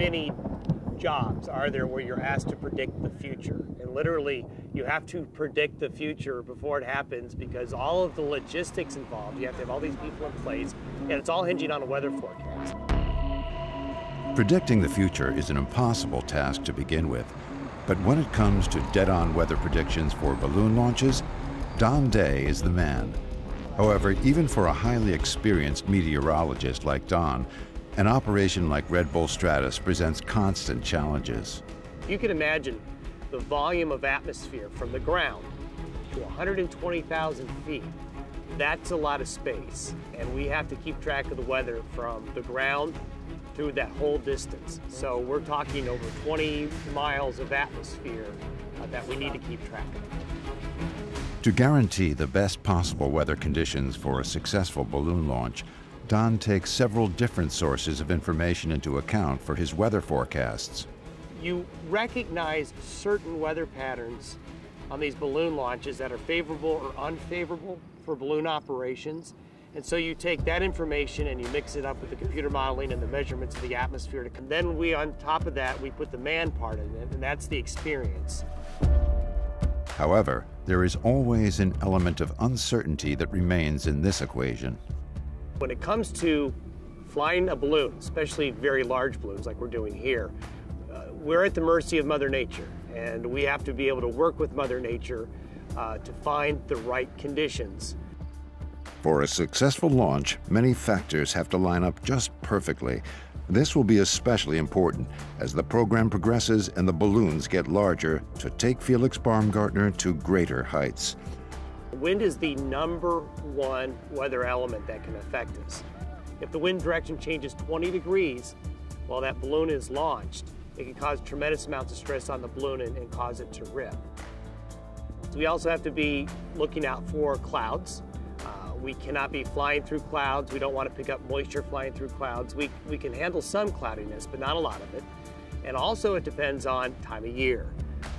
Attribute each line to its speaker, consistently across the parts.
Speaker 1: many jobs are there where you're asked to predict the future? And literally, you have to predict the future before it happens because all of the logistics involved, you have to have all these people in place, and it's all hinging on a weather forecast.
Speaker 2: Predicting the future is an impossible task to begin with. But when it comes to dead-on weather predictions for balloon launches, Don Day is the man. However, even for a highly experienced meteorologist like Don, an operation like Red Bull Stratos presents constant challenges.
Speaker 1: You can imagine the volume of atmosphere from the ground to 120,000 feet. That's a lot of space, and we have to keep track of the weather from the ground through that whole distance. So we're talking over 20 miles of atmosphere that we need to keep track of.
Speaker 2: To guarantee the best possible weather conditions for a successful balloon launch, Don takes several different sources of information into account for his weather forecasts.
Speaker 1: You recognize certain weather patterns on these balloon launches that are favorable or unfavorable for balloon operations. And so you take that information and you mix it up with the computer modeling and the measurements of the atmosphere. And then on top of that, we put the man part in it, and that's the experience.
Speaker 2: However, there is always an element of uncertainty that remains in this equation.
Speaker 1: When it comes to flying a balloon, especially very large balloons like we're doing here, we're at the mercy of Mother Nature, and we have to be able to work with Mother Nature to find the right conditions.
Speaker 2: For a successful launch, many factors have to line up just perfectly. This will be especially important as the program progresses and the balloons get larger to take Felix Baumgartner to greater heights.
Speaker 1: Wind is the #1 weather element that can affect us. If the wind direction changes 20 degrees while that balloon is launched, it can cause tremendous amounts of stress on the balloon and cause it to rip. So we also have to be looking out for clouds. We cannot be flying through clouds. We don't want to pick up moisture flying through clouds. We can handle some cloudiness, but not a lot of it. And also it depends on time of year.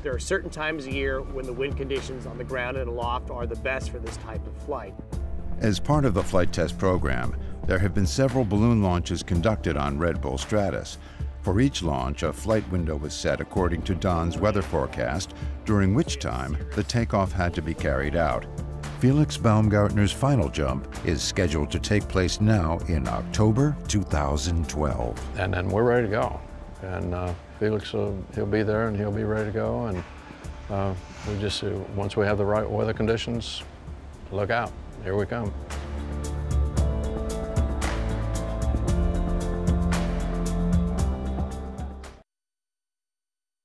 Speaker 1: There are certain times of year when the wind conditions on the ground and aloft are the best for this type of flight.
Speaker 2: As part of the flight test program, there have been several balloon launches conducted on Red Bull Stratos. For each launch, a flight window was set according to Don's weather forecast, during which time the takeoff had to be carried out. Felix Baumgartner's final jump is scheduled to take place now in October 2012.
Speaker 3: And then we're ready to go. And Felix, he'll be there and he'll be ready to go. And we just, once we have the right weather conditions, look out, here we come.